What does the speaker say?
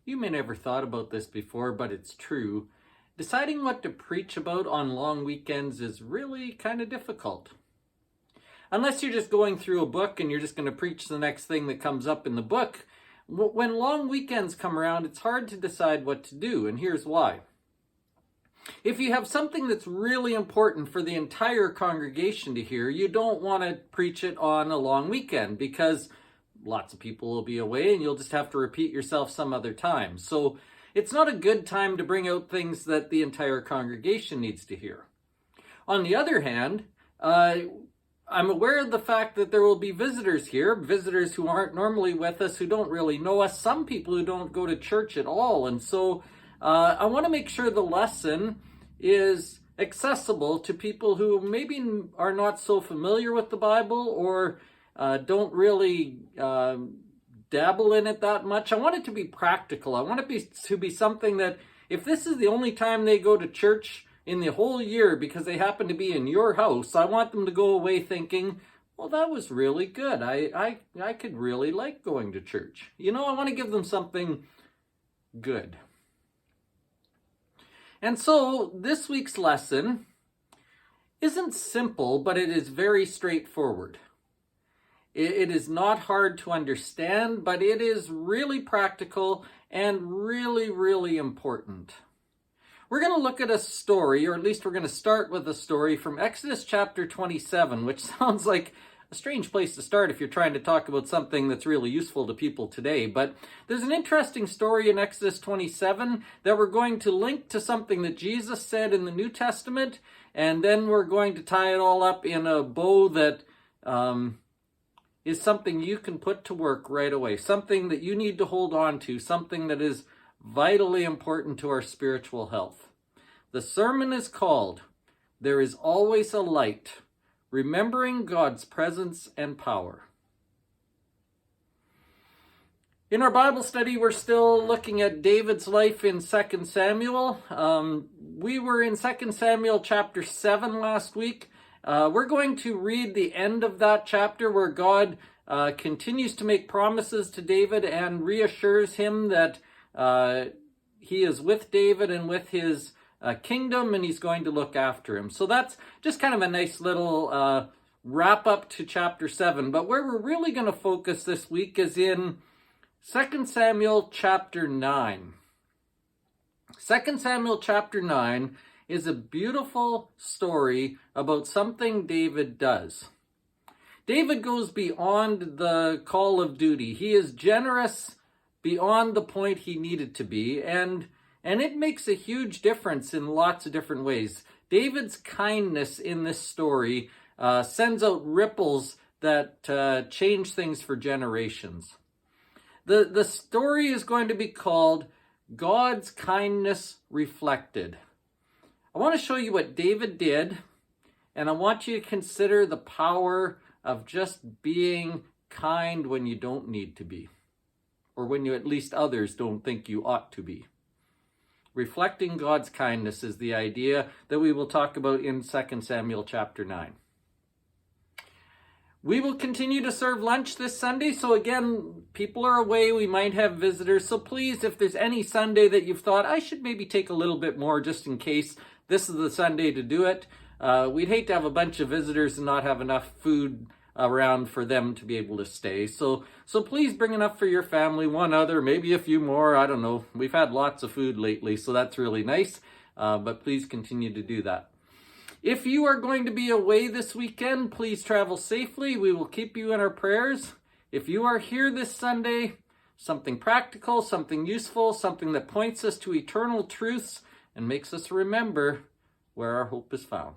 You may never thought about this before, but it's true. Deciding what to preach about on long weekends is really kind of difficult. Unless you're just going through a book and you're just going to preach the next thing that comes up in the book, when long weekends come around, it's hard to decide what to do, and here's why. If you have something that's really important for the entire congregation to hear, you don't want to preach it on a long weekend because lots of people will be away and you'll just have to repeat yourself some other time. So it's not a good time to bring out things that the entire congregation needs to hear. On the other hand, I'm aware of the fact that there will be visitors here, visitors who aren't normally with us, who don't really know us, some people who don't go to church at all. And so I want to make sure the lesson is accessible to people who maybe are not so familiar with the Bible or don't really dabble in it that much. I want it to be practical. I want it to be something that if this is the only time they go to church in the whole year because they happen to be in your house, I want them to go away thinking, well, that was really good. I could really like going to church. I want to give them something good. And so this week's lesson isn't simple, but it is very straightforward. It is not hard to understand, but it is really practical and really, really important. We're going to look at a story, or at least we're going to start with a story from Exodus chapter 27, which sounds like a strange place to start if you're trying to talk about something that's really useful to people today. But there's an interesting story in Exodus 27 that we're going to link to something that Jesus said in the New Testament, and then we're going to tie it all up in a bow that is something you can put to work right away, something that you need to hold on to, something that is vitally important to our spiritual health. The sermon is called, "There is Always a Light, Remembering God's Presence and Power." In our Bible study, we're still looking at David's life in 2 Samuel. We were in 2 Samuel chapter 7 last week. We're going to read the end of that chapter where God continues to make promises to David and reassures him that he is with David and with his kingdom, and he's going to look after him. So that's just kind of a nice little wrap up to chapter 7. But where we're really going to focus this week is in 2 Samuel chapter 9. 2 Samuel chapter 9 is a beautiful story about something David does. David goes beyond the call of duty. He is generous beyond the point he needed to be, and it makes a huge difference in lots of different ways. David's kindness in this story sends out ripples that change things for generations. The story is going to be called God's Kindness Reflected. I want to show you what David did, and I want you to consider the power of just being kind when you don't need to be, or when you at least others don't think you ought to be. Reflecting God's kindness is the idea that we will talk about in 2 Samuel chapter 9. We will continue to serve lunch this Sunday, so again, people are away, we might have visitors, so please, if there's any Sunday that you've thought, I should maybe take a little bit more just in case this is the Sunday to do it. We'd hate to have a bunch of visitors and not have enough food around for them to be able to stay. So please bring enough for your family, one other, maybe a few more, I don't know. We've had lots of food lately, so that's really nice, but please continue to do that. If you are going to be away this weekend, please travel safely. We will keep you in our prayers. If you are here this Sunday, something practical, something useful, something that points us to eternal truths and makes us remember where our hope is found.